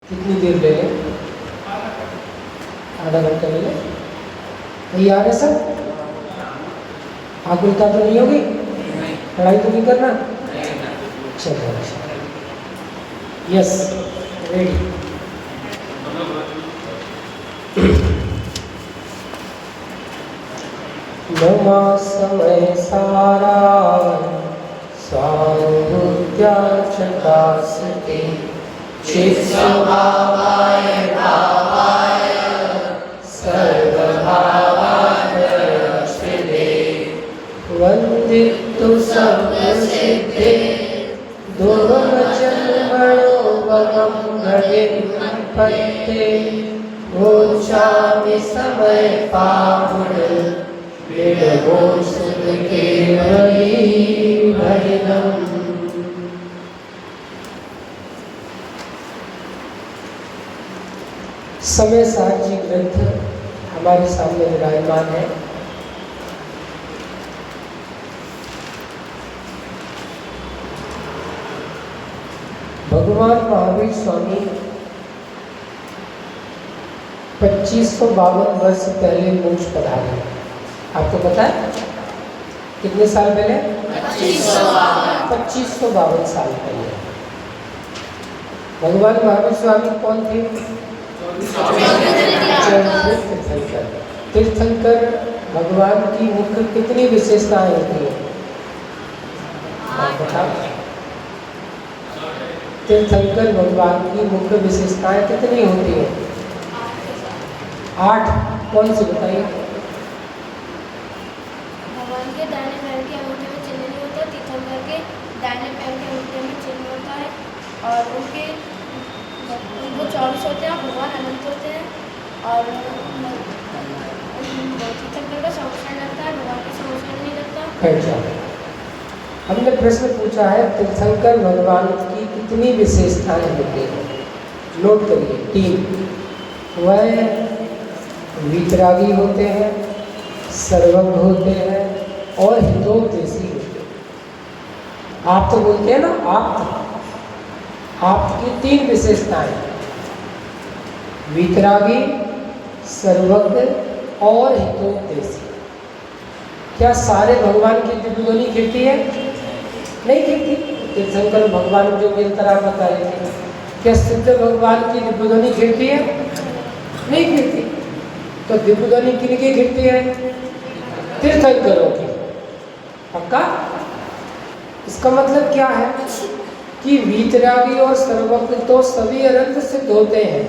कितनी देर ले लें? आधा घंटा ले लें। तैयार है सब? आकुलता तो नहीं होगी? पढ़ाई तो नहीं करना? चलो अच्छा। Yes, ready. नमा समय सारा स्वानुभूत्या चकास्ते चित्स्वभावाय भावाय सर्वभावाय वन्दितु सर्वसिद्धे दुर्गमजन्मणोऽवगं गतिपत्ते गोचामि समय पावड विडभो सुख केवली भजनम्। समय सार जी ग्रंथ हमारे सामने विराजमान है। भगवान महावीर स्वामी 2552 वर्ष पहले मोक्ष पधारे। आपको पता है कितने साल पहले? 2552 साल पहले। भगवान महावीर स्वामी कौन थे? तीर्थंकर। तीर्थंकर भगवान की मुख्य कितनी विशेषताएं होती हैं? बताओ। तीर्थंकर भगवान की मुख्य विशेषताएं कितनी होती हैं? 8। कौन सी बताइए? भगवान के दाहिने पैर के अंगूठे में चिन्ह नहीं होता, तीर्थंकर के दाहिने पैर के अंगूठे में चिन्ह होता है, और उनके वो 24 होते हैं और भगवान अनंत होते हैं, और तीर्थंकर का संवत्सर लगता है, भगवान का संवत्सर नहीं लगता। अच्छा, हमने प्रश्न पूछा है तीर्थंकर भगवान की कितनी विशेषताएं होती हैं? नोट करिए। 3। वह वीतरागी होते हैं, सर्वज्ञ होते हैं और हितोपदेशी होते हैं। आप तो बोलते हैं ना, आपकी 3 विशेषताएं, वीतरागी, सर्वज्ञ और हितोपदेशी। क्या सारे भगवान की दिव्य ध्वनि गिरती है? नहीं गिरती। तीर्थंकर भगवान जो निरंतर बताए थे, क्या सिद्ध भगवान की दिव्य ध्वनि गिरती है? नहीं गिरती। तो दिव्य ध्वनि किनकी गिरती है? तीर्थंकरों की। पक्का? इसका मतलब क्या है कि वीतरागी और सर्वज्ञ तो सभी अनंत सिद्ध होते हैं,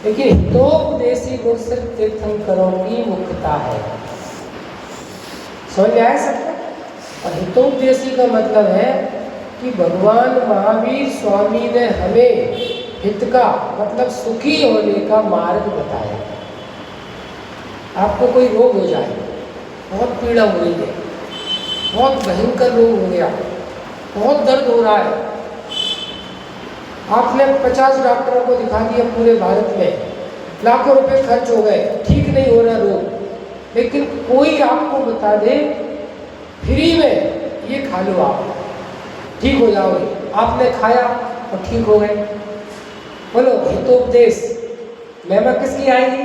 लेकिन हितोपदेशी गुण सिर्फ तीर्थंकरों की मुख्यता है। समझ आया सबको? और हितोपदेशी का मतलब है कि भगवान महावीर स्वामी ने हमें हित का मतलब सुखी होने का मार्ग बताया। आपको कोई रोग हो जाए, बहुत पीड़ा हो रही है, बहुत भयंकर रोग हो गया, बहुत दर्द हो रहा है, आपने 50 डॉक्टरों को दिखा दिया पूरे भारत में, लाखों रुपए खर्च हो गए, ठीक नहीं हो रहा रोग, लेकिन कोई आपको बता दे फ्री में ये खा लो, आप ठीक हो जाओगे। आपने खाया और ठीक हो गए। बोलो हितोपदेश महिमा किसकी आएगी?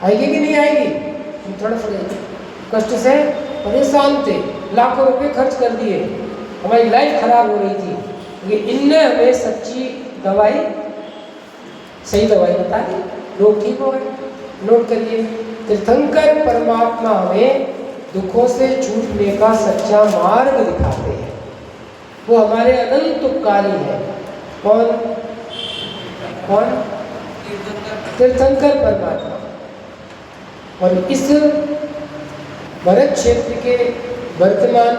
आएगी कि नहीं आएगी? थोड़ा कष्ट से परेशान थे, लाखों रुपए खर्च कर दिए, हमारी लाइफ खराब हो रही थी, लेकिन इनने हमें सच्ची दवाई, सही दवाई बता दी, लोग ठीक हो गए। नोट करिए, तीर्थंकर परमात्मा हमें दुखों से छूटने का सच्चा मार्ग दिखाते हैं। वो हमारे अनंत उपकारी है। कौन? तीर्थंकर परमात्मा। और इस भरत क्षेत्र के वर्तमान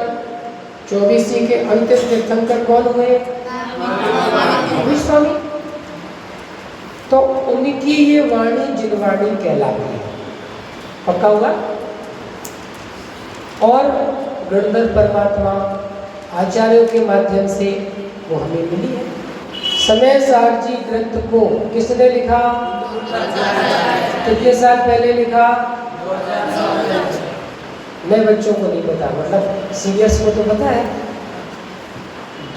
24 के अंतिम तीर्थंकर कौन हुए? महावीर स्वामी। तो उनकी ये वाणी जिनवाणी कहलाती है। पक्का हुआ? और गणधर परमात्मा आचार्यों के माध्यम से वो हमें मिली है। समय सार जी ग्रंथ को किसने लिखा? कितने साल पहले लिखा? नए बच्चों को नहीं पता, मतलब सीनियर्स को तो पता है।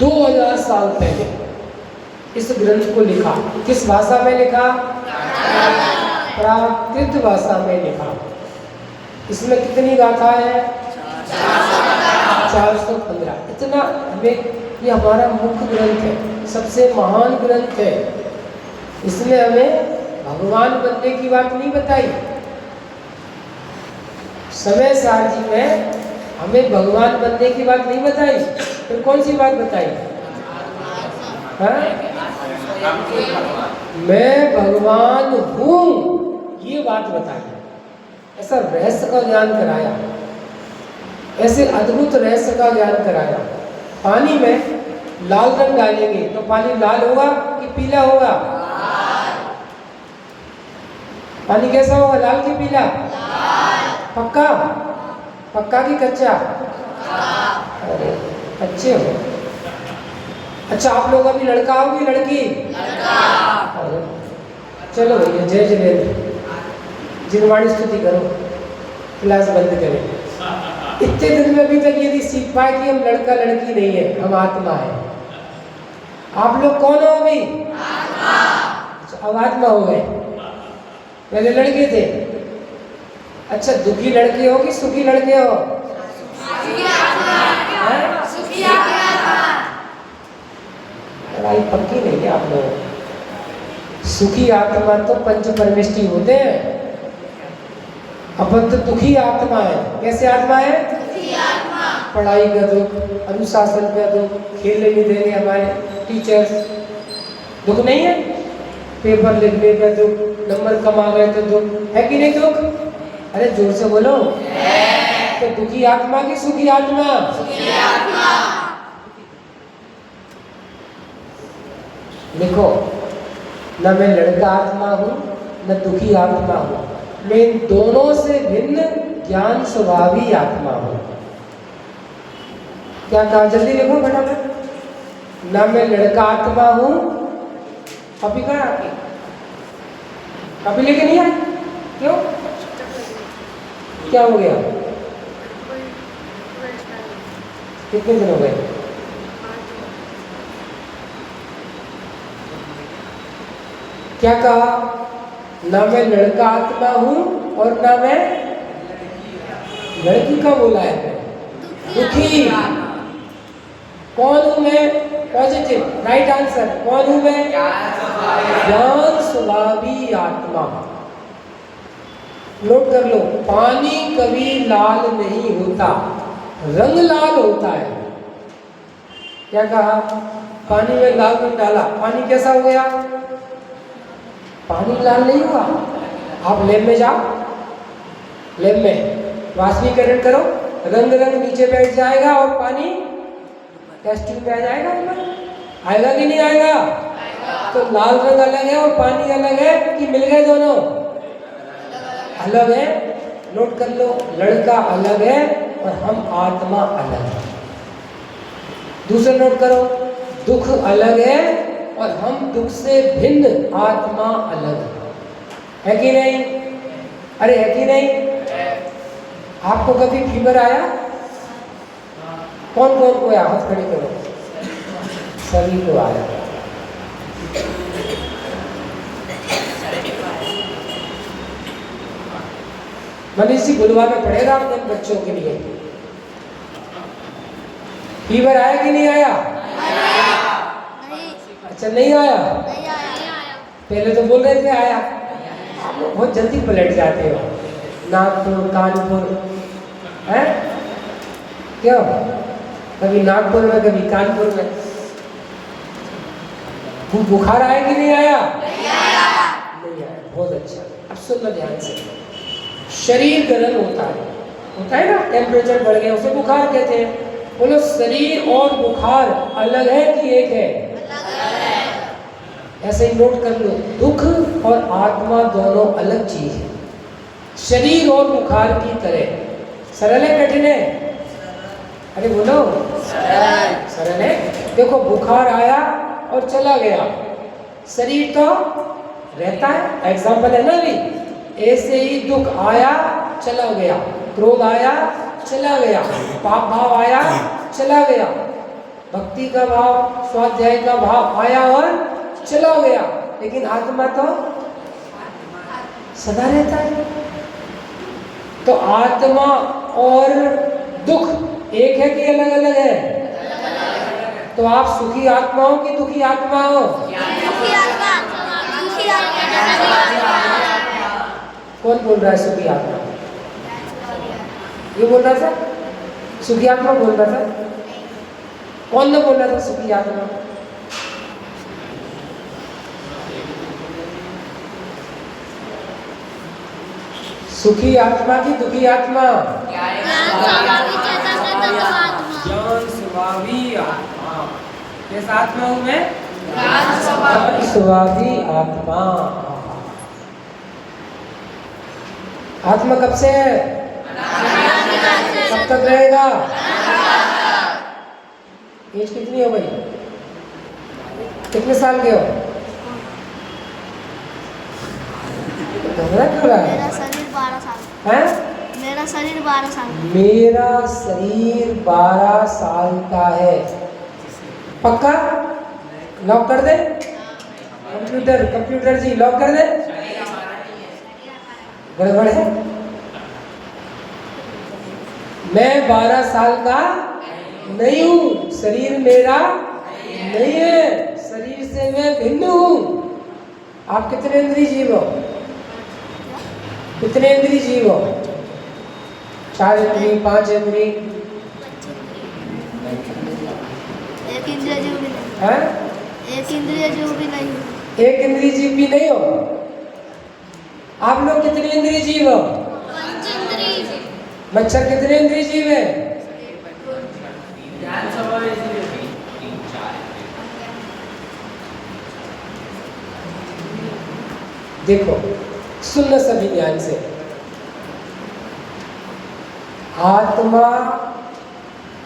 2000 साल पहले इस ग्रंथ को लिखा। किस भाषा में लिखा? प्राकृत भाषा में लिखा। इसमें कितनी गाथाएं हैं? 415। इतना हमें, ये हमारा मुख्य ग्रंथ है, सबसे महान ग्रंथ है। इसमें हमें भगवान बनने की बात नहीं बताई। समय सार जी में हमें भगवान बनने की बात नहीं बताई, फिर कौन सी बात बताई? हाँ? मैं भगवान हूँ, ये बात बताई। ऐसा रहस्य का ज्ञान कराया, ऐसे अद्भुत रहस्य का ज्ञान कराया। पानी में लाल रंग डालेंगे तो पानी लाल होगा कि पीला होगा? पानी कैसा होगा, लाल कि पीला? पक्का? पक्का कि कच्चा? अरे अच्छे हो। अच्छा, आप लोग अभी लड़का हो कि लड़की? अरे चलो भैया, जय जिनेन्द्र, जिनवाणी स्तुति करो, क्लास बंद करें। इतने दिन में अभी तक यदि सीख पाए कि हम लड़का लड़की नहीं है, हम आत्मा है। आप लोग कौन हो अभी? अच्छा, अब आत्मा हो गए, पहले लड़के थे। अच्छा, दुखी लड़के हो कि सुखी लड़के हो? लड़ाई पक्की नहीं है आप लोग। सुखी आत्मा तो पंच परमेष्टि होते हैं, अपन तो दुखी आत्मा है। कैसे आत्मा है? पढ़ाई का दुख, अनुशासन का दुख, खेलने नहीं देंगे हमारे टीचर्स, दुख नहीं है? पेपर लिखने का दुख, नंबर कम आ गए तो दुख है कि नहीं दुख? अरे जोर से बोलो। तो दुखी आत्मा की सुखी आत्मा? लिखो, न मैं लड़का आत्मा हूँ न दुखी आत्मा हूँ, मैं इन दोनों से भिन्न ज्ञान स्वभावी आत्मा हूँ। क्या कहा? जल्दी लिखो फटाफट। न मैं लड़का आत्मा हूँ, कॉपी कहा आपकी? कॉपी लेके नहीं आए? क्यों? क्या हो गया? कितने दिन हो गए? क्या कहा? ना मैं लड़का आत्मा हूं और ना मैं लड़की का बोला है, दुखी। कौन हूं मैं? Positive, right answer. कौन हूं मैं? ज्ञान स्वभावी आत्मा। नोट कर लो, पानी कभी लाल नहीं होता, रंग लाल होता है। क्या कहा? पानी में लाल रंग डाला, पानी कैसा हो गया? पानी लाल नहीं हुआ। आप लैब में जाओ, लैब में वाष्पीकरण करो, रंग रंग नीचे बैठ जाएगा और पानी टेस्ट ट्यूब में आ जाएगा। आएगा कि नहीं आएगा? तो लाल रंग अलग है और पानी अलग है कि मिल गए दोनों? अलग है। नोट कर लो, लड़का अलग है और हम आत्मा अलग है। दूसरा नोट करो, दुख अलग है और हम दुख से भिन्न आत्मा अलग है कि नहीं? अरे है कि नहीं? आपको कभी फीवर आया? कौन कौन को आया? हाथ खड़े करो। सभी को आया। मनीष जी बुलवा में पड़ेगा आप बच्चों के लिए। फीवर आया कि नहीं आया? अच्छा, नहीं आया? पहले तो बोल रहे थे आया। आप लोग बहुत जल्दी पलट जाते हो। नागपुर, कानपुर, हैं? क्यों? कभी नागपुर में, कभी कानपुर में। बुखार आया कि नहीं आया? नहीं आया। बहुत अच्छा। अब सुन लो ध्यान से। शरीर गर्म होता है ना, टेम्परेचर बढ़ गया, उसे बुखार कहते हैं। बोलो, शरीर और बुखार अलग है कि एक है? ऐसे ही नोट कर लो, दुख और आत्मा दोनों अलग चीज है। शरीर और बुखार की तरह। सरल है कठिन है? अरे बोलो, सरल है। देखो, बुखार आया और चला गया, शरीर तो रहता है। एग्जाम्पल है ना अभी। ऐसे ही दुख आया चला गया, क्रोध आया चला गया, पाप भाव आया चला गया, भक्ति का भाव, स्वाध्याय का भाव आया और चला गया, लेकिन आत्मा तो सदा रहता है। तो आत्मा और दुख एक है कि अलग अलग है? तो आप सुखी आत्मा हो कि दुखी आत्मा हो? कौन बोल रहा है सुखी आत्मा? ये बोल रहा था, सुखी आत्मा बोल रहा था। कौन ने बोला था सुखी आत्मा? सुखी आत्मा की दुखी आत्मा? ज्ञान स्वभावी आत्मा। किस आत्मा हूं मैं? ज्ञान स्वभावी आत्मा। आत्मा कब से है? कब तक रहेगा? एज कितनी हो गई? कितने साल के हो? घबरा क्यों रहा है? मेरा शरीर 12 साल। हैं? मेरा शरीर 12 साल। मेरा शरीर 12 साल का है। पक्का? लॉक कर दे? कंप्यूटर जी लॉक कर दे? गड़बड़ है। मैं 12 साल का नहीं हूँ, शरीर मेरा नहीं है, शरीर से मैं भिन्न हूँ। आप कितने इंद्रिय जीव हो? कितने इंद्रिय जीव हो? 4 इंद्रिय, 5 इंद्रिय? एक इंद्रिय जीव भी नहीं। हैं? एक इंद्रिय जीव भी नहीं। एक इंद्रिय जीव भी नहीं हो? आप लोग कितने इंद्रिय जीव हो? मच्छर कितने इंद्रिय जीव है? देखो, सुनना सभी ध्यान से। आत्मा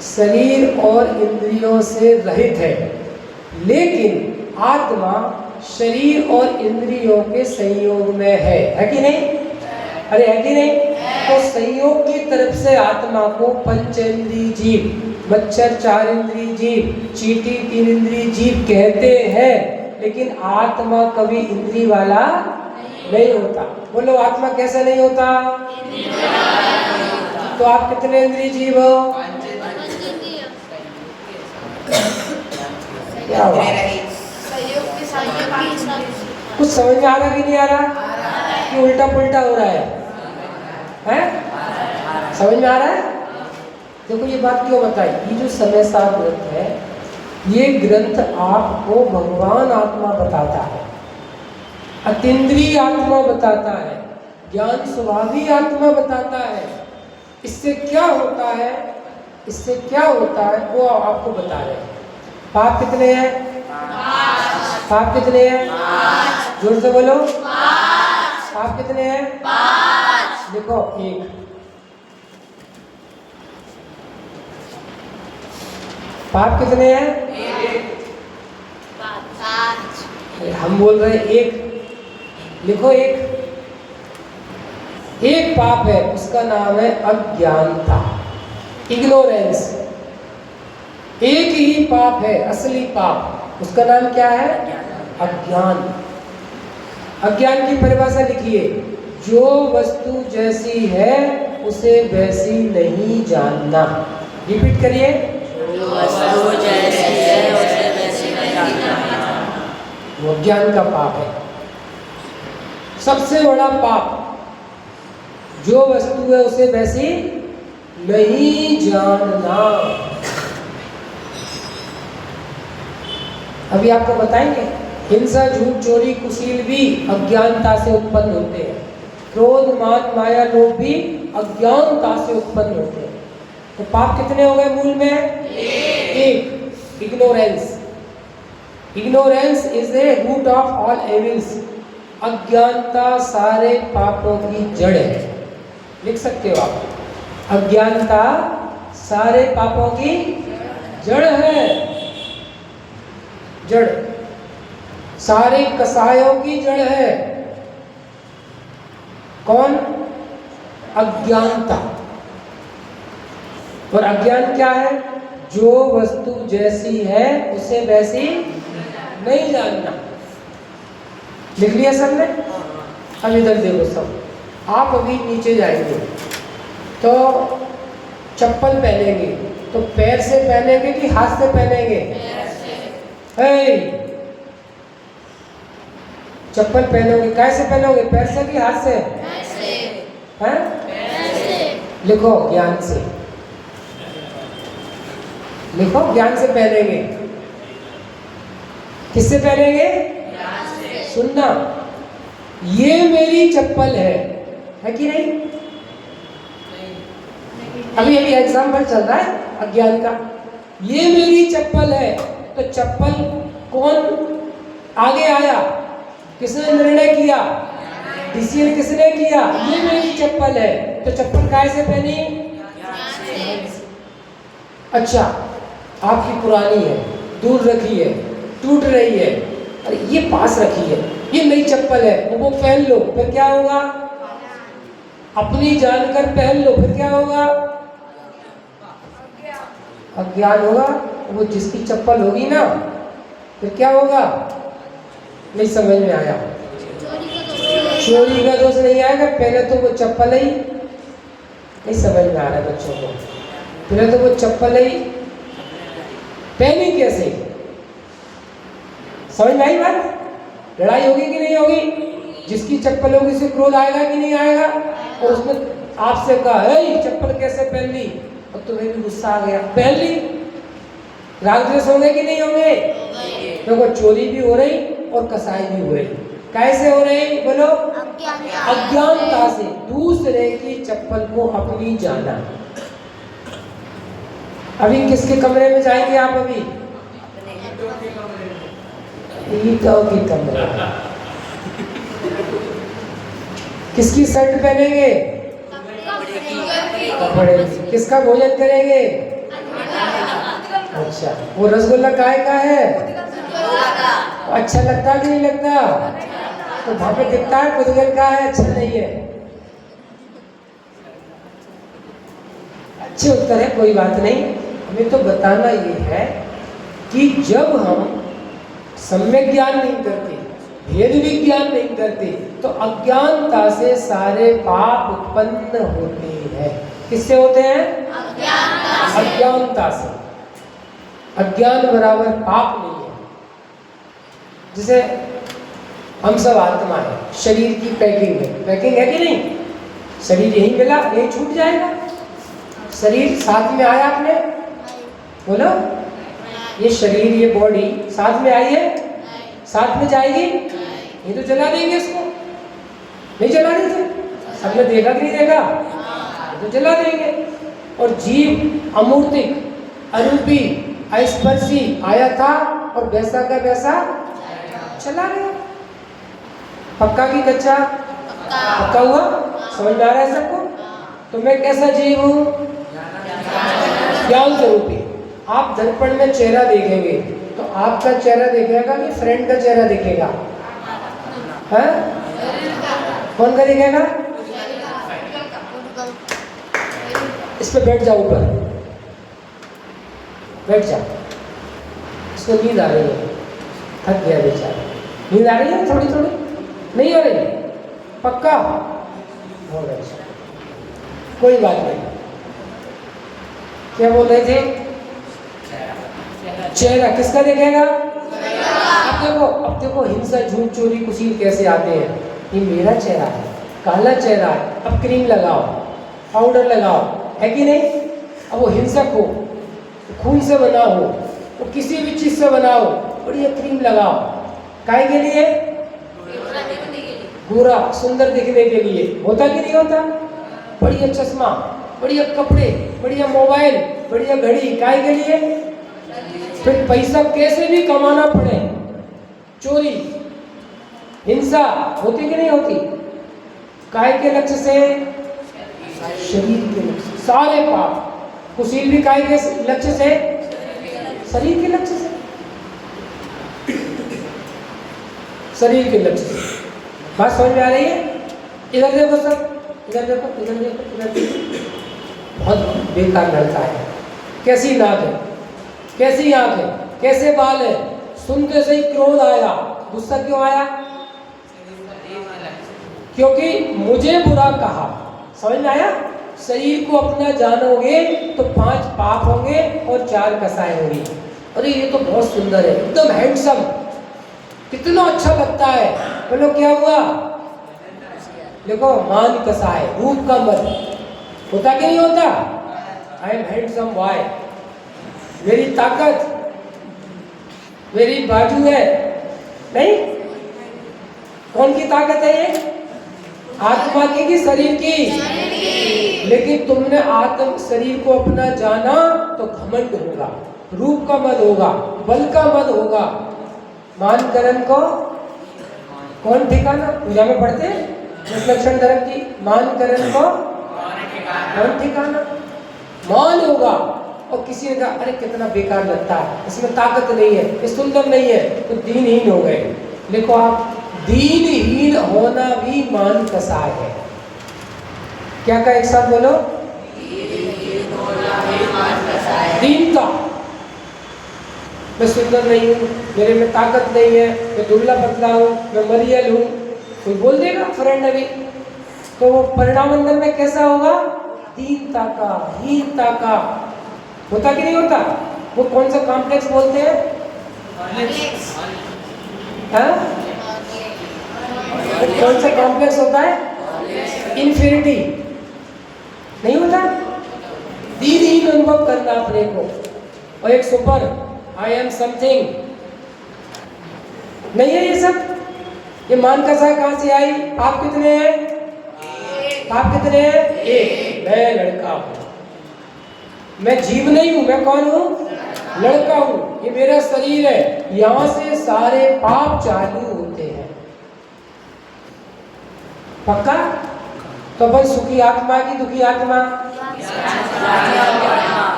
शरीर और इंद्रियों से रहित है, लेकिन आत्मा शरीर और इंद्रियों के संयोग में है कि नहीं? अरे है कि नहीं? तो संयोग की तरफ से आत्मा को पंचेंद्रिय जीव, मच्छर 4 इंद्रिय जीव, चींटी 3 इंद्रिय जीव कहते हैं, लेकिन आत्मा कभी इंद्रिय वाला नहीं होता। बोलो, आत्मा कैसा नहीं होता? तो आप कितने इंद्रिय जीव हो? क्या हुआ? कुछ समझ में आ रहा कि नहीं आ रहा? कि उल्टा पुल्टा हो रहा है? हैं? समझ में आ रहा है? देखो, ये बात क्यों बताई? ये जो समय सार ग्रंथ है, ये ग्रंथ आपको भगवान आत्मा बताता है, अतीन्द्रिय आत्मा बताता है, ज्ञान स्वभावी आत्मा बताता है। इससे क्या होता है, इससे क्या होता है वो आपको बता रहे हैं। पाप कितने हैं? पाप कितने हैं? जोर से बोलो। पाप कितने हैं? देखो, 1। पाप कितने हैं? 5। हम बोल रहे हैं 1। लिखो 1। एक पाप है, उसका नाम है अज्ञानता, इग्नोरेंस। एक ही पाप है, असली पाप, उसका नाम क्या है? अज्ञान। अज्ञान की परिभाषा लिखिए, जो वस्तु जैसी है उसे वैसी नहीं जानना। रिपीट करिए, जो वस्तु जैसी है उसे वैसी नहीं जानना। वो अज्ञान का पाप है, सबसे बड़ा पाप। जो वस्तु है उसे वैसी नहीं जानना। अभी आपको बताएंगे, हिंसा, झूठ, चोरी, कुशील भी अज्ञानता से उत्पन्न होते हैं। क्रोध, मान, माया, लोभ भी अज्ञानता से उत्पन्न होते हैं। तो पाप कितने हो गए मूल में? 1। Ignorance. Ignorance is a root of all evils. अज्ञानता सारे पापों की जड़ है। लिख सकते हो आप, अज्ञानता सारे पापों की जड़ है। जड़, सारे कसायों की जड़ है। कौन? अज्ञानता। और अज्ञान क्या है? जो वस्तु जैसी है उसे वैसी नहीं जानना। लिख लिया सबने? अब इधर देखो सब, आप अभी नीचे जाएंगे तो चप्पल पहनेंगे तो पैर से पहनेंगे कि हाथ से पहनेंगे? चप्पल पहनोगे कैसे पहनोगे, पैर से कि हाथ से? हैं? लिखो ज्ञान से, लिखो ज्ञान से पहनेंगे। किससे पहनेंगे? सुनना, ये मेरी चप्पल है कि नहीं? अभी अभी एग्जाम्पल चल रहा है अज्ञान का। ये मेरी चप्पल है, तो चप्पल कौन आगे आया? किसने निर्णय किया? डिसीजन किसने किया? ये मेरी चप्पल है, तो चप्पल कैसे पहनी? अच्छा, आपकी पुरानी है, दूर रखी है, टूट रही है, अरे ये पास रखी है, ये नई चप्पल है, वो पहन लो, फिर क्या होगा? अपनी जानकर पहन लो, फिर क्या होगा? अज्ञान होगा। वो जिसकी चप्पल होगी ना, फिर क्या होगा? नहीं समझ में आया? चोरी का दोष नहीं आएगा, पहले तो वो चप्पल ही नहीं समझ में आ रहा है बच्चों को। पहले तो वो चप्पल ही पहनी कैसे? समझ में आई बात? लड़ाई होगी कि नहीं होगी? जिसकी चप्पल होगी उसे क्रोध आएगा कि नहीं आएगा? और उसने आपसे कहा है चप्पल कैसे पहन ली, और तुम्हें भी गुस्सा आ गया, पहन ली, राग द्वेष होंगे कि नहीं होंगे? देखो चोरी भी हो रही और कसाई भी हो रही। कैसे हो रही बोलो? अज्ञानता से, दूसरे की चप्पल को अपनी जाना। अभी किसके कमरे में जाएंगे आप? अभी ईटों के कमरे। किसकी शर्ट पहनेंगे? कपड़े। किसका भोजन करेंगे? अच्छा, वो रसगुल्ला काय का है? अच्छा लगता कि नहीं लगता? तो वहां पे दिखता है पुदगल का है, अच्छा नहीं है। अच्छे उत्तर है, कोई बात नहीं। हमें तो बताना ये है कि जब हम सम्यक ज्ञान नहीं करते, भेद विज्ञान नहीं करते, तो अज्ञानता से सारे पाप उत्पन्न होते हैं। किससे होते हैं? अज्ञानता से। अज्ञान बराबर पाप नहीं है। जैसे हम सब आत्मा है, शरीर की पैकिंग है, पैकिंग है कि नहीं? शरीर यही मिला, यही छूट जाएगा। शरीर साथ में आया आपने बोलो, ये शरीर, ये बॉडी साथ में आई है, साथ में जाएगी? ये तो जला देंगे इसको, नहीं जला देते? सबने देखा कि नहीं देखा? ये तो जला देंगे। और जीव अमूर्तिक, अरूपी, अस्पर्शी आया था और वैसा का वैसा चला गया। पक्का की कच्चा? पक्का हुआ? समझ में आ रहा है सबको? तो मैं कैसा जीव हूँ? ज्ञान स्वरूपी। आप दर्पण में चेहरा देखेंगे तो आपका चेहरा दिखेगा कि फ्रेंड का चेहरा दिखेगा? है? कौन का दिखेगा? इस पे बैठ जाओ, ऊपर बैठ जाओ। इसको नींद आ रही है, थक गया बेचारा। नींद आ रही है थोड़ी थोड़ी? नहीं आ रही? पक्का? बहुत अच्छा, कोई बात नहीं। क्या बोल रहे थे? चेहरा किसका देखेगा? अब देखो हिंसा, झूठ, चोरी, कुसीर कैसे आते हैं। ये मेरा चेहरा है, काला चेहरा है, अब क्रीम लगाओ, पाउडर लगाओ, है कि नहीं? अब वो हिंसक हो, खून से बना हो, वो किसी भी चीज से बना हो, बढ़िया क्रीम लगाओ, काहे के लिए? गोरा सुंदर दिखने के लिए। होता कि नहीं होता? बढ़िया चश्मा, बढ़िया कपड़े, बढ़िया मोबाइल, बढ़िया घड़ी, काहे के लिए? फिर पैसा कैसे भी कमाना पड़े, चोरी, हिंसा होती कि नहीं होती? काय के लक्ष्य से? शरीर के लक्ष्य से। सारे पाप कुशील भी काय के लक्ष्य से? शरीर के लक्ष्य से, शरीर के लक्ष्य से। बात समझ में आ रही है? इधर देखो सब, इधर देखो, इधर देखो, इधर देखो। बहुत बेकार लड़का है। कैसी नाक है, कैसी आंख है, कैसे बाल है, सुनते से ही क्रोध आया। गुस्सा क्यों आया? क्योंकि मुझे बुरा कहा। समझ में आया? शरीर को अपना जानोगे तो 5 पाप होंगे और 4 कसाएं होंगी। अरे ये तो बहुत सुंदर है, एकदम हैंडसम, कितना अच्छा लगता है। बोलो क्या हुआ? देखो मान कसाए, रूप का मत होता कि नहीं होता? I am handsome, why? मेरी ताकत, मेरी बाजू है। नहीं, कौन की ताकत है ये? आत्मा की कि शरीर की? लेकिन तुमने आत्म शरीर को अपना जाना तो घमंड होगा, रूप का मद होगा, बल का मद होगा। मान करण को कौन ठिकाना? पूजा में पढ़ते हैं लक्षण धर्म की, मान करण को कौन ठिकाना? मान होगा। और किसी ने कहा अरे कितना बेकार लगता है, इसमें ताकत नहीं है, ये सुंदर नहीं है, तो दीनहीन हो गए। देखो आप, दीनहीन होना भी मान कसाय है। क्या का एक साथ बोलो? दीनता। मैं सुंदर नहीं हूँ, मेरे में ताकत नहीं है, मैं दुबला पतला हूँ, मैं मरियल हूँ। कोई बोल देगा फ्रेंड अभी, तो वो परिणाम अंदर में कैसा होगा? दीनता का, हीनता का। होता कि नहीं होता? वो कौन सा कॉम्प्लेक्स बोलते हैं? हाँ? कौन सा कॉम्प्लेक्स होता है? इन्फिनिटी। नहीं होता? दीनहीन अनुभव करना अपने को, और एक सुपर, आई एम समथिंग। नहीं है ये सब। ये मान कसा कहां से आई? आप कितने हैं? आप कितने हैं? एक। मैं लड़का हूं, मैं जीव नहीं हूं। मैं कौन हूं? लड़का हूं। ये मेरा शरीर है, यहां से सारे पाप चालू होते हैं। पक्का? तो अपन सुखी आत्मा की दुखी आत्मा?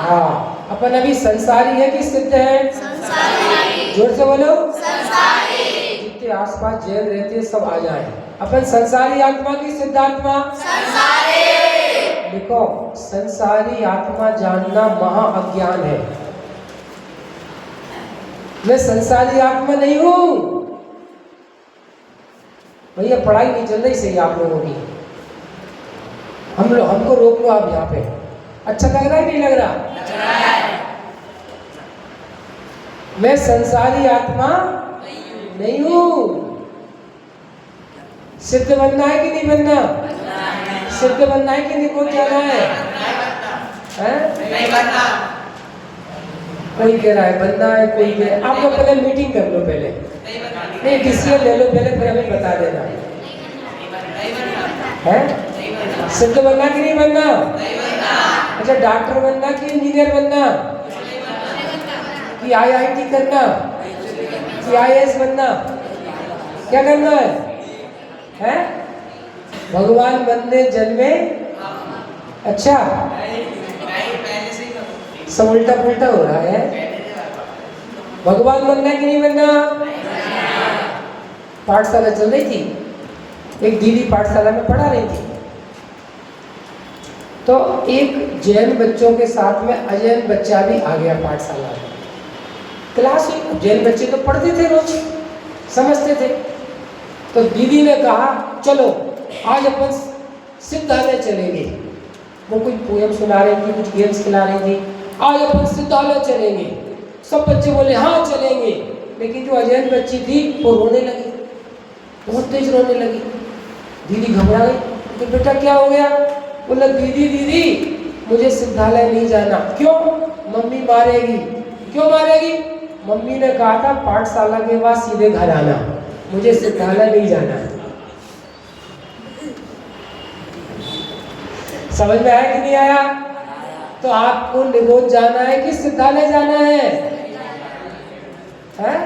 हाँ। अपन अभी संसारी है कि सिद्ध है? संसारी। जोर से बोलो। संसारी। जितने आसपास जैन रहते हैं सब आ जाए। अपन संसारी आत्मा की सिद्ध आत्मा? संसारी। देखो, संसारी आत्मा जानना महा अज्ञान है। मैं संसारी आत्मा नहीं हूं। भैया पढ़ाई नहीं चल रही सही आप लोगों की, हमको रोक लो आप यहाँ पे। अच्छा लग रहा है नहीं लग रहा? मैं संसारी आत्मा नहीं हूं। सिद्ध बनना है कि नहीं बनना? सिद्ध बनना है कि निकोट जाना है? नहीं बनना। कोई कह रहा है बनना है, कोई कह रहा है। आप लोग पहले मीटिंग कर लो, पहले नहीं डिसीजन ले लो पहले, फिर हमें बता देना है। सिद्ध बनना कि नहीं बनना? अच्छा, डॉक्टर बनना कि इंजीनियर बनना कि IIT करना कि IAS बनना? क्या करना है? हैं? भगवान बनने जन्मे। अच्छा, सब उल्टा पुल्टा हो रहा है। भगवान बनना कि नहीं बनना? पाठशाला चल रही थी, एक दीदी पाठशाला में पढ़ा रही थी, तो एक जैन बच्चों के साथ में अजैन बच्चा भी आ गया पाठशाला में। क्लास में जैन बच्चे तो पढ़ते थे, रोज समझते थे। तो दीदी ने कहा चलो आज अपन सिद्धालय चलेंगे। वो कुछ पोएम सुना रही थी, कुछ गेम्स खिला रही थी। आज अपन सिद्धालय चलेंगे। सब बच्चे बोले हाँ चलेंगे, लेकिन जो अजैन बच्ची थी वो रोने लगी, बहुत तेज रोने लगी। दीदी घबरा गई कि बेटा क्या हो गया? बोला दीदी दीदी मुझे सिद्धालय नहीं जाना। क्यों? मम्मी मारेगी। क्यों मारेगी? मम्मी ने कहा था पाठशाला के बाद सीधे घर आना, मुझे सिद्धालय नहीं जाना। समझ में आया कि नहीं आया? तो आपको निगोद जाना है कि सिद्धालय जाना है? हैं?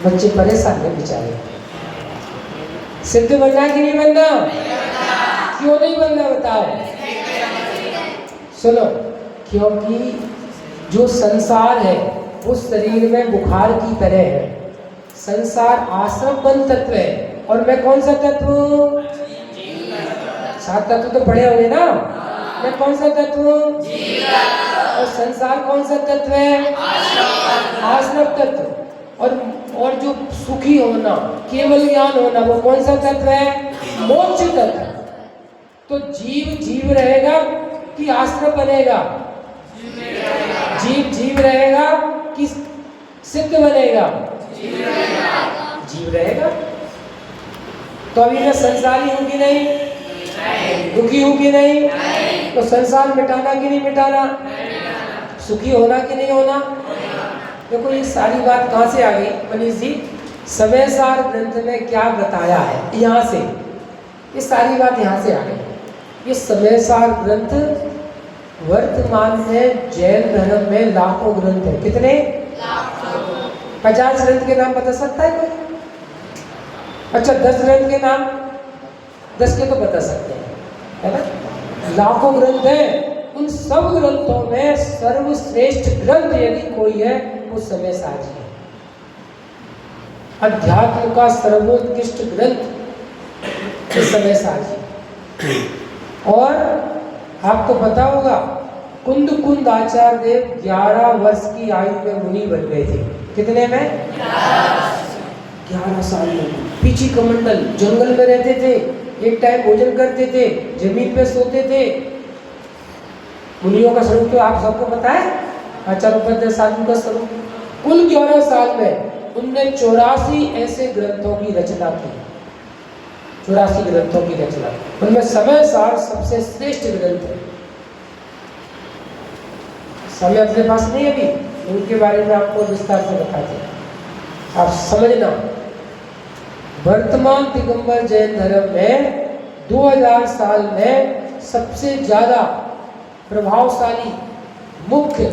बच्चे परेशान है बेचारे। सिद्ध बनना है कि नहीं बनना? क्यों नहीं बनना बताओ? सुनो, क्योंकि जो संसार है वो शरीर में बुखार की तरह है। संसार आश्रम बंद तत्व है, और मैं कौन सा तत्व? 7 तत्व तो पढ़े होंगे ना? मैं कौन सा तत्व हूँ? और संसार कौन सा तत्व है? आश्रव तत्व। और जो सुखी होना, केवल ज्ञान होना, वो कौन सा तत्व है? मोक्ष तत्व। तो जीव रहेगा कि आश्रव बनेगा? जीव रहेगा कि सिद्ध बनेगा? जीव रहेगा। तो अभी मैं संसारी हूं कि नहीं? दुखी हूं कि नहीं? तो संसार मिटाना कि नहीं मिटाना? सुखी होना कि नहीं होना? देखो ये सारी बात कहां से आ गई मनीष जी? समय सार ग्रंथ में क्या बताया है, यहां से ये सारी बात यहां से आ गई। ये समय सार ग्रंथ वर्तमान में जैन धर्म में लाखों ग्रंथ है। कितने? 50 ग्रंथ के नाम बता सकता है कोई? अच्छा 10 ग्रंथ के नाम? 10 के तो बता सकते हैं, है ना? लाखों ग्रंथ हैं। उन सब ग्रंथों में सर्वश्रेष्ठ ग्रंथ यदि कोई है वो समय सार जी है। अध्यात्म का सर्वोत्कृष्ट ग्रंथ समय सार जी। और आपको पता होगा कुंद आचार्य देव 11 वर्ष की आयु में मुनि बन गए थे। कितने में? 11 साल में। पीछी कमंडल, जंगल में रहते थे, एक टाइम भोजन करते थे, जमीन पे सोते थे। मुनियों का स्वरूप तो आप सबको पता है, आचार्योपाध्याय साधु का स्वरूप। कुल 11 साल में उनने 84 ऐसे ग्रंथों की रचना की। 84 ग्रंथों की रचना, उनमें समय सार सबसे श्रेष्ठ ग्रंथ है। समय अपने पास नहीं अभी, उनके बारे में आपको विस्तार से बताते हैं, आप समझना। वर्तमान दिगंबर जैन धर्म में 2000 साल में सबसे ज्यादा प्रभावशाली मुख्य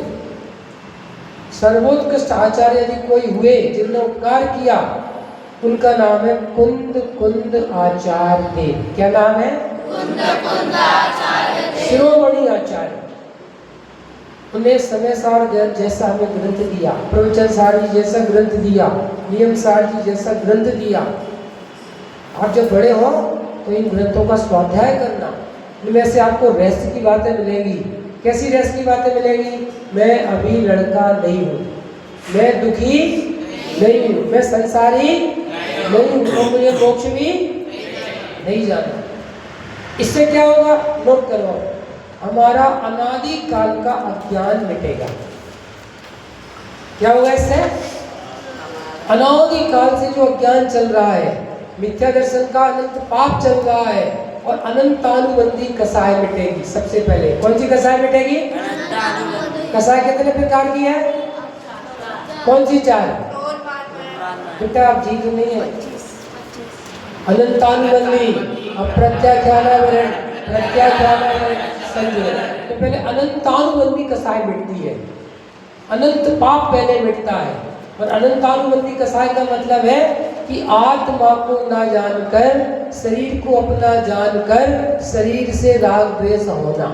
सर्वोत्कृष्ट आचार्य यदि कोई हुए जिन्होंने उपकार किया, उनका नाम है कुंद आचार्य देव। क्या नाम है? कुंद आचार्य देव, शिरोमणि आचार्य। उन्हें समय सार जैसा हमें ग्रंथ दिया, प्रवचन सार जी जैसा ग्रंथ दिया, नियम सार जी जैसा ग्रंथ दिया। आप जब बड़े हो तो इन ग्रंथों का स्वाध्याय करना। इनमें से आपको रहस्य की बातें मिलेंगी। कैसी रहस्य की बातें मिलेंगी? मैं अभी लड़का नहीं हूँ, मैं दुखी नहीं हूँ, मैं संसारी नहीं हूँ, तो मुझे मोक्ष भी नहीं जाना। इससे क्या होगा? नोट करो, हमारा अनादि काल का अज्ञान मिटेगा। क्या होगा इससे? अनादि काल से जो अज्ञान चल रहा है, मिथ्या दर्शन का अनंत पाप चल रहा है, और अनंतानुबंधी कसाय मिटेगी। सबसे पहले कौन सी कसाय मिटेगी? कसाय कितने प्रकार की है? कौन सी? 4। बेटा आप जी तो नहीं है। अनंतानुबंधी, अप्रत्याख्यानावरण, प्रत्याख्यानावरण, संजय। तो पहले अनंतानुबंधी कसाय मिटती है, अनंत पाप पहले मिटता है। और अनंतानुबंधी कसाय का मतलब है कि आत्मा को ना जानकर, शरीर को अपना जानकर शरीर से राग द्वेष होना,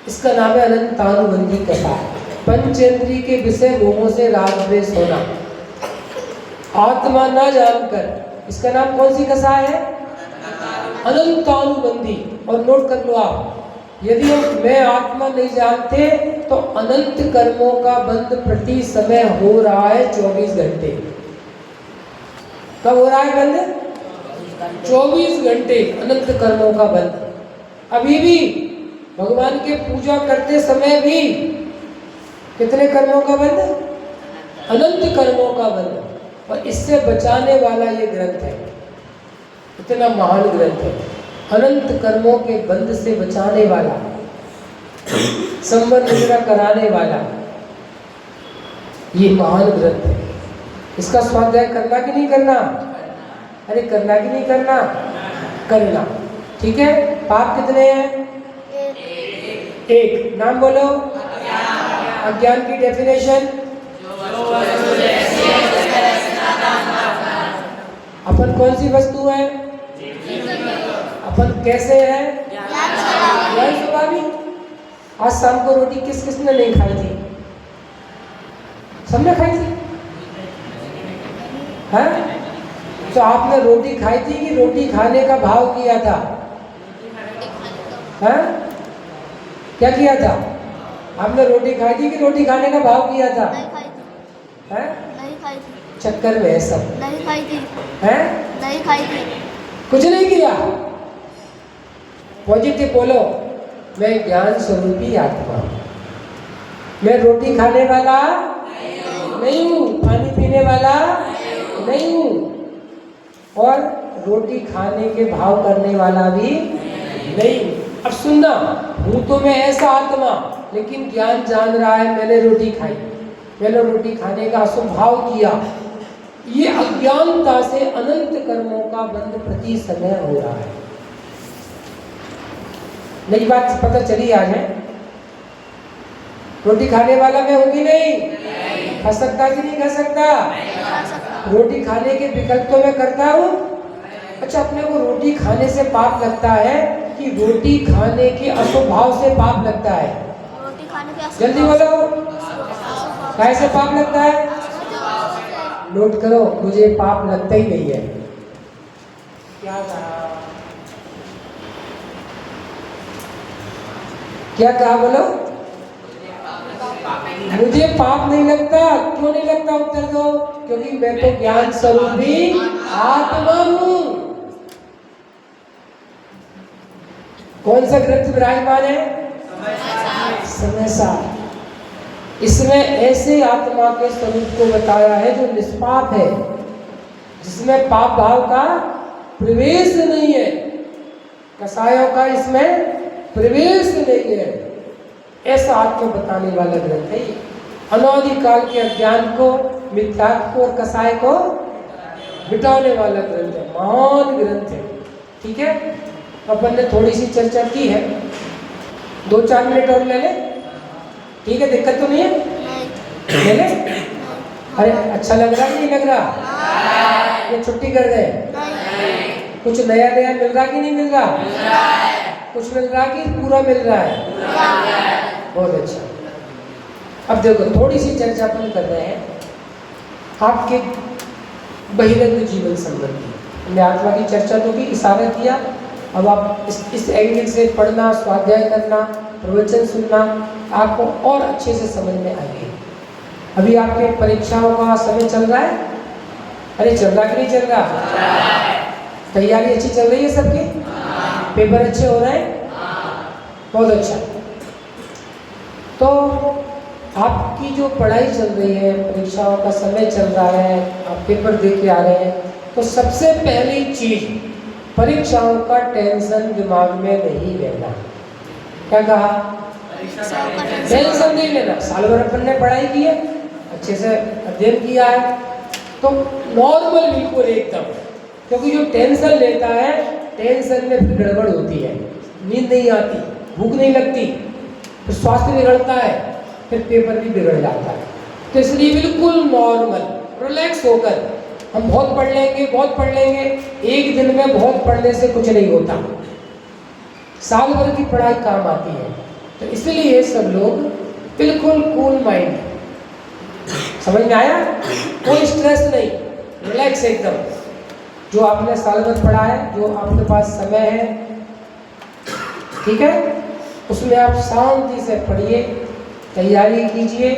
इसका नाम है अनंतानुबंधी कसाय। पंचेंद्रिय के विषय भोगों से राग द्वेष होना, आत्मा ना जानकर, इसका नाम कौन सी कसाय है? अनंतानुबंधी। और नोट कर लो आप, यदि हम मैं आत्मा नहीं जानते तो अनंत कर्मों का बंध प्रति समय हो रहा है 24 घंटे। कब हो रहा है बंद? 24 घंटे अनंत कर्मों का बंध। अभी भी भगवान के पूजा करते समय भी कितने कर्मों का बंध? अनंत कर्मों का बंध। और इससे बचाने वाला ये ग्रंथ है, इतना महान ग्रंथ है, अनंत कर्मों के बंध से बचाने वाला, संबंध निद्रा कराने वाला ये महान ग्रंथ है। इसका स्वाध्याय करना कि नहीं करना? अरे करना कि नहीं करना? करना। ठीक है। पाप कितने हैं? 1। नाम बोलो। अज्ञान की डेफिनेशन? अपन कौन सी वस्तु है? अपन कैसे है? ज्ञान स्वभावी। आज शाम को रोटी किस किसने नहीं खाई थी? सबने खाई थी, है? तो आपने रोटी खाई थी कि रोटी खाने का भाव किया था? है? क्या किया था? आपने रोटी खाई थी कि रोटी खाने का भाव किया था? नहीं खाई थी। हैं? नहीं खाई थी। चक्कर में है सब। नहीं खाई थी। हैं? नहीं खाई थी। कुछ नहीं किया। पॉजिटिव बोलो, मैं ज्ञान स्वरूपी आत्मा हूं। मैं रोटी खाने वाला नहीं हूं, पानी पीने वाला नहीं हूं, और रोटी खाने के भाव करने वाला भी नहीं हूं। अब सुनना, हूं तो मैं ऐसा आत्मा, लेकिन ज्ञान जान रहा है मैंने रोटी खाई, मैंने रोटी खाने का स्वभाव किया। ये अज्ञानता से अनंत कर्मों का बंध प्रति समय हो रहा है। नई बात पता चली आज है? रोटी खाने वाला मैं हूं कि नहीं? खा सकता कि नहीं खा सकता? रोटी खाने के विकल्प तो मैं करता हूं। अच्छा, अपने को रोटी खाने से पाप लगता है कि रोटी खाने के अस्वभाव से पाप लगता है? रोटी खाने के जल्दी बोलो, काय से पाप लगता है? नोट करो, मुझे पाप लगता ही नहीं है। क्या कहा? क्या कहा बोलो? मुझे पाप नहीं लगता। क्यों नहीं लगता? उत्तर दो। क्योंकि मैं तो ज्ञान स्वरूपी आत्मा हूं। कौन सा ग्रंथ विराजमान है? समय सार। इसमें ऐसे आत्मा के स्वरूप को बताया है जो निष्पाप है, जिसमें पाप भाव का प्रवेश नहीं है, कसायों का इसमें प्रवेश नहीं है। ऐसा आत्मा बताने वाला ग्रंथ है ये। अनादिकाल के अज्ञान को, मिथ्यात्व को और कसाय को मिटाने वाला ग्रंथ है, महान ग्रंथ है। ठीक है, अपन ने थोड़ी सी चर्चा की है, 2-4 मिनट और ले ले। ठीक है, दिक्कत तो नहीं है? ले ले। अरे अच्छा लग रहा कि नहीं लग रहा? ये छुट्टी कर दे। कुछ नया नया मिल रहा कि नहीं मिल रहा? कुछ मिल रहा कि पूरा मिल रहा है? बहुत अच्छा। अब देखो, थोड़ी सी चर्चा अपन कर रहे हैं आपके बहिरंग जीवन संबंधी। हमने आत्मा की चर्चा तो की, इशारा किया। अब आप इस एंगल से पढ़ना, स्वाध्याय करना, प्रवचन सुनना, आपको और अच्छे से समझ में आएगी। अभी आपके परीक्षाओं का समय चल रहा है। अरे चल रहा कि नहीं चल रहा? तैयारी अच्छी चल रही है सबकी? पेपर अच्छे हो रहे हैं? बहुत अच्छा। तो आपकी जो पढ़ाई चल रही है, परीक्षाओं का समय चल रहा है, आप पेपर दे के आ रहे हैं, तो सबसे पहली चीज, परीक्षाओं का टेंशन दिमाग में नहीं लेना। क्या कहा? टेंशन नहीं लेना। साल भर अपन ने पढ़ाई की है, अच्छे से अध्ययन किया है, तो नॉर्मल बिल्कुल एकदम। क्योंकि जो टेंशन लेता है, टेंशन में फिर गड़बड़ होती है, नींद नहीं आती, भूख नहीं लगती, फिर स्वास्थ्य बिगड़ता है, फिर पेपर भी बिगड़ जाता है। तो इसलिए बिल्कुल नॉर्मल, रिलैक्स होकर हम बहुत पढ़ लेंगे, बहुत पढ़ लेंगे। एक दिन में बहुत पढ़ने से कुछ नहीं होता, साल भर की पढ़ाई काम आती है। तो इसलिए सब लोग बिल्कुल कूल माइंड, समझ में आया? कोई स्ट्रेस नहीं, रिलैक्स एकदम। जो आपने साल भर पढ़ा है, जो आपके पास समय है, ठीक है, उसमें आप शांति से पढ़िए, तैयारी कीजिए,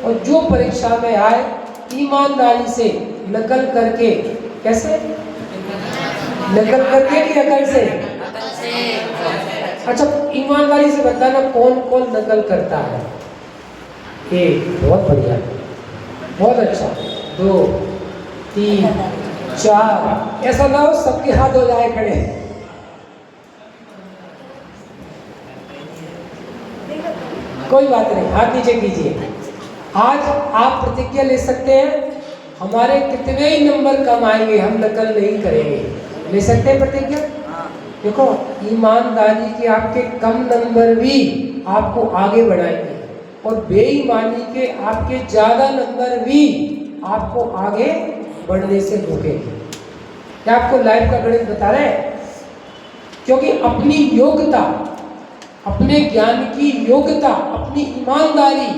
और जो परीक्षा में आए ईमानदारी से नकल करके। कैसे नकल करके कि अकल से? अच्छा, ईमानदारी से बताना कौन कौन नकल करता है। 1, बहुत बढ़िया, बहुत अच्छा। 2, 3, 4, ऐसा ना हो सबके हाथ हो जाए खड़े। कोई बात नहीं, हाथ नीचे कीजिए। आज आप प्रतिज्ञा ले सकते हैं, हमारे कितने ही नंबर कम आएंगे, हम नकल नहीं करेंगे। ले सकते हैं प्रतिज्ञा? देखो, ईमानदारी के आपके कम नंबर भी आपको आगे बढ़ाएंगे, और बेईमानी के आपके ज्यादा नंबर भी आपको आगे बढ़ने से रोकेंगे। क्या आपको लाइफ का गणित बता रहे हैं? क्योंकि अपनी योग्यता, अपने ज्ञान की योग्यता, अपनी ईमानदारी,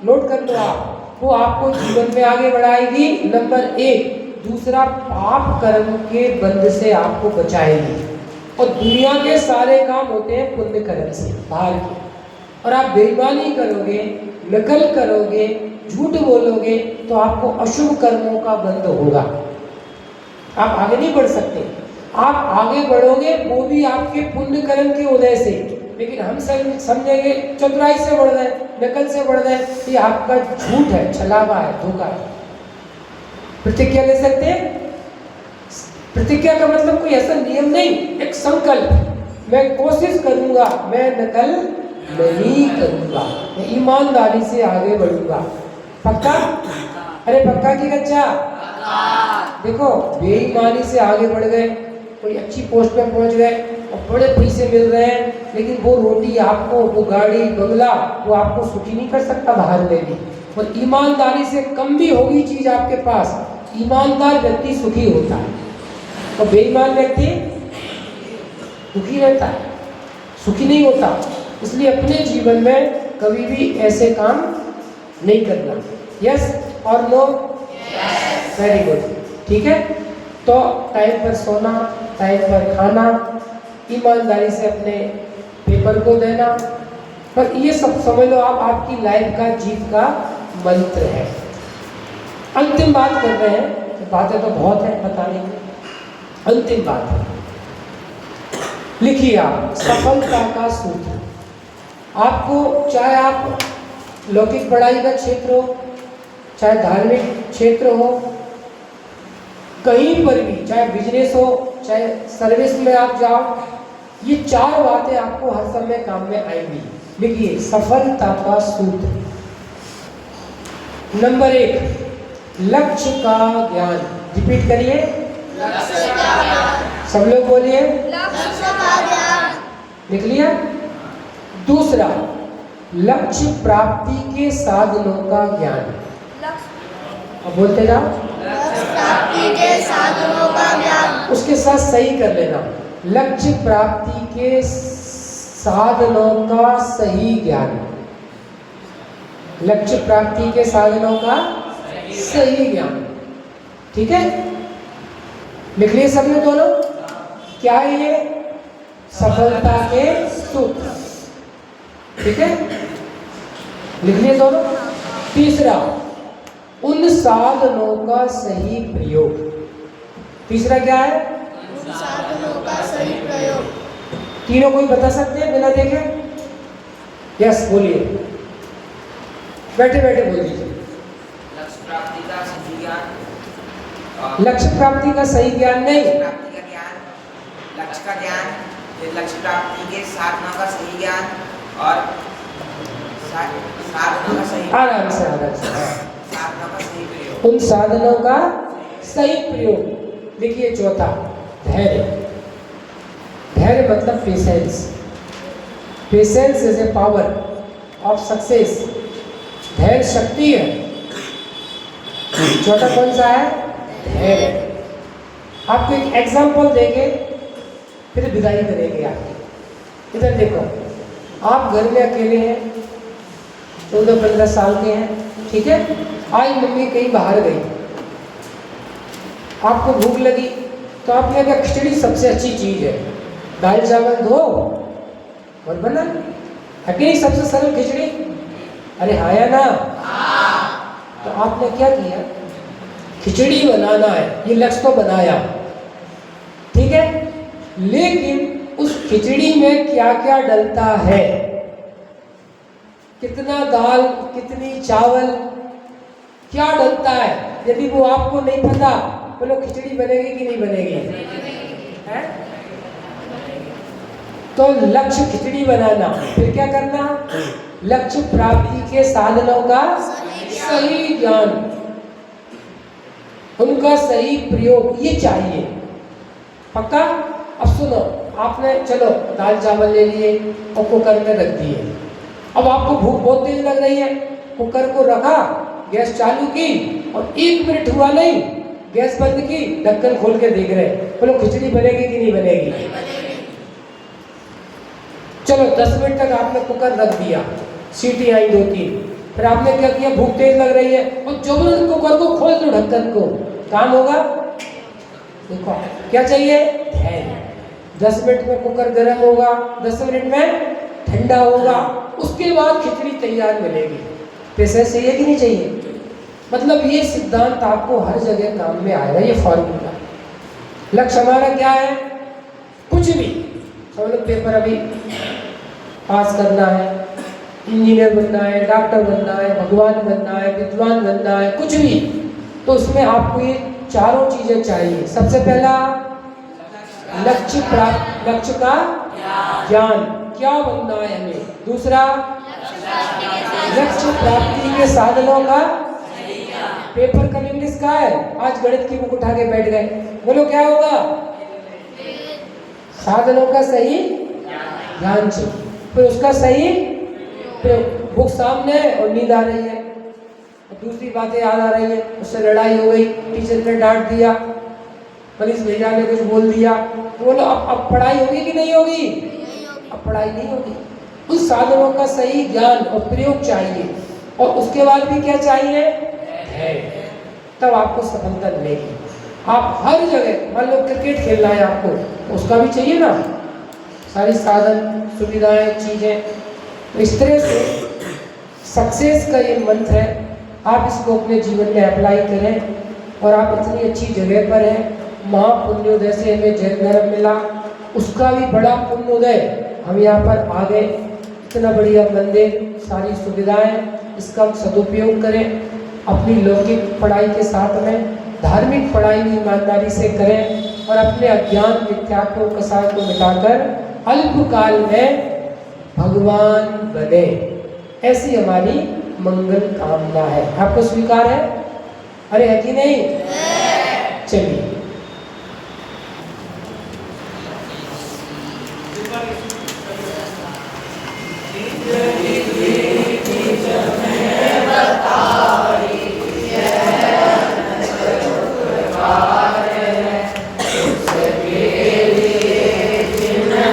नोट कर लो आप, वो आपको जीवन में आगे बढ़ाएगी, नंबर 1। दूसरा, पाप कर्म के बंध से आपको बचाएगी। और दुनिया के सारे काम होते हैं पुण्य कर्म से, बाहर के। और आप बेईमानी करोगे, नकल करोगे, झूठ बोलोगे तो आपको अशुभ कर्मों का बंध होगा, आप आगे नहीं बढ़ सकते। आप आगे बढ़ोगे वो भी आपके पुण्य कर्म के उदय से, लेकिन हम समझेंगे चतुराई से बढ़ रहे, नकल से बढ़ रहे, ये आपका झूठ है, छलावा है, धोखा है। प्रतिज्ञा ले सकते हैं। प्रतिज्ञा का मतलब कोई ऐसा नियम नहीं, एक संकल्प, मैं कोशिश करूंगा, मैं नकल नहीं करूंगा, मैं ईमानदारी से आगे बढ़ूंगा। पक्का? अरे पक्का की कच्चा? देखो बेईमानी से आगे बढ़ गए, कोई अच्छी पोस्ट पे पहुंच गए और बड़े पैसे मिल रहे हैं, लेकिन वो रोटी आपको, वो गाड़ी, बंगला, वो आपको सुखी नहीं कर सकता बाहर में भी। और ईमानदारी से कम भी होगी चीज आपके पास, ईमानदार व्यक्ति सुखी होता है और बेईमान व्यक्ति दुखी रहता है, सुखी नहीं होता। इसलिए अपने जीवन में कभी भी ऐसे काम नहीं करना। यस और नो? वेरी गुड, ठीक है। तो टाइम पर सोना, टाइम पर खाना, ईमानदारी से अपने पेपर को देना, पर ये सब समझ लो आप आपकी लाइफ का जीत का मंत्र है। अंतिम बात कर रहे हैं, तो बातें तो बहुत है बताने की, अंतिम बात है, लिखिए आप सफलता का सूत्र। आपको चाहे आप लौकिक पढ़ाई का क्षेत्र हो, चाहे धार्मिक क्षेत्र हो, कहीं पर भी, चाहे बिजनेस हो, चाहे सर्विस में आप जाओ, ये 4 बातें आपको हर समय काम में आएंगी। लिखिए सफलता का सूत्र। नंबर 1, लक्ष्य का ज्ञान। रिपीट करिए, लक्ष्य का ज्ञान। सब लोग बोलिए, लक्ष्य का ज्ञान। लिख लिया? दूसरा, लक्ष्य प्राप्ति के साधनों का ज्ञान। अब बोलते जाओ, लक्ष्य प्राप्ति के साधनों का ज्ञान। उसके साथ सही कर लेना, लक्ष्य प्राप्ति के साधनों का सही ज्ञान। लक्ष्य प्राप्ति के साधनों का सही ज्ञान, ठीक है। लिख लिए सबने दोनों? क्या है ये? सफलता के सूत्र, ठीक है, लिख लिए दोनों। तीसरा, उन साधनों का सही प्रयोग। तीसरा क्या है? उन साधनों का सही प्रयोग। तीनों कोई बता सकते हैं बिना देखे? यस बोलिए, बैठे बैठे बोल दीजिए। लक्ष्य प्राप्ति का सही ज्ञान। लक्ष्य प्राप्ति का सही ज्ञान नहीं, प्राप्ति का ज्ञान, लक्ष्य का ज्ञान, फिर लक्ष्य प्राप्ति के साधनों का सही ज्ञान और साधनों का सही, आराम से आराम से, साधनों का सही प्रयोग। उन साधनों का सही प्रयोग। देखिए चौथा, धैर्य। धैर्य मतलब patience. Patience is a power of success. धैर्य शक्ति है। चौथा कौन सा है? धैर्य। आपको एक एग्जाम्पल देंगे, फिर विदाई करेंगे आपकी। इधर देखो, आप घर में अकेले हैं, 14-15 साल के हैं, ठीक है। आज मम्मी कहीं बाहर गई, आपको भूख लगी, तो आपने कहा खिचड़ी सबसे अच्छी चीज है, दाल चावल धो और बना, है कि नहीं? सबसे सरल खिचड़ी। अरे हाँ या ना? तो आपने क्या किया? खिचड़ी बनाना है, ये लक्ष्य तो बनाया, ठीक है, लेकिन उस खिचड़ी में क्या क्या डलता है, कितना दाल, कितनी चावल, क्या डलता है, यदि वो आपको नहीं पता, बोलो खिचड़ी बनेगी कि नहीं बनेगी? है? तो लक्ष्य खिचड़ी बनाना, फिर क्या करना? लक्ष्य प्राप्ति के साधनों का सही ज्ञान, उनका सही प्रयोग, ये चाहिए। पक्का? अब सुनो, आपने चलो दाल चावल ले लिए और कुकर में रख दिए। अब आपको भूख बहुत तेज लग रही है, कुकर को रखा, गैस चालू की और 1 मिनट हुआ नहीं, गैस बंद की, ढक्कन खोल के देख रहे, बोलो खिचड़ी बनेगी कि नहीं बनेगी? चलो 10 मिनट तक आपने कुकर रख दिया, सीटी आई 2-3, फिर आपने क्या किया? भूख तेज लग रही है और जबरदस्त कुकर को खोल दो, ढक्कन को, काम होगा? देखो क्या चाहिए? धैर्य। 10 मिनट में कुकर गर्म होगा, 10 मिनट में ठंडा होगा, उसके बाद खिचड़ी तैयार मिलेगी। पैसे चाहिए कि नहीं चाहिए? मतलब ये सिद्धांत आपको हर जगह काम में आएगा, ये फॉर्मूला। लक्ष्य हमारा क्या है? कुछ भी सब लोग पेपर अभी पास करना है, इंजीनियर बनना है, डॉक्टर बनना है, भगवान बनना है, विद्वान बनना है, कुछ भी, तो उसमें आपको ये चारों चीजें चाहिए। सबसे पहला लक्ष्य प्राप्त, लक्ष्य का ज्ञान, क्या बनना है हमें। दूसरा लक्ष्य प्राप्ति के साधनों का, पेपर कल इंग्लिश का है, आज गणित की बुक उठा के बैठ गए, बोलो क्या होगा? साधनों का सही ध्यान चाहिए, फिर उसका सही प्रयोग। बुक सामने है और नींद आ रही है, दूसरी बातें याद आ रही है, उससे लड़ाई हो गई, टीचर ने डांट दिया, पुलिस भैया ने कुछ बोल दिया, तो बोलो अब पढ़ाई होगी कि नहीं होगी? अब पढ़ाई नहीं होगी। उस साधनों का सही ज्ञान और प्रयोग चाहिए, और उसके बाद भी क्या चाहिए? धैर्य। तब आपको सफलता मिलेगी। आप हर जगह, मान लो क्रिकेट खेलना है आपको, तो उसका भी चाहिए ना, सारी साधन सुविधाएं चीजें। तो इस तरह से सक्सेस का ये मंत्र है, आप इसको अपने जीवन में अप्लाई करें, और आप इतनी अच्छी जगह पर हैं। महापुण्योदय से हमें जैन धर्म मिला, उसका भी बड़ा पुण्योदय, हम यहाँ पर आ गए, इतना बढ़िया मंदिर, सारी सुविधाएं, इसका सदुपयोग करें। अपनी लौकिक पढ़ाई के साथ में धार्मिक पढ़ाई भी ईमानदारी से करें, और अपने अज्ञान मिथ्या को कसाय को मिटाकर अल्पकाल में भगवान बने, ऐसी हमारी मंगल कामना है। आपको स्वीकार है? अरे है कि नहीं? चलिए।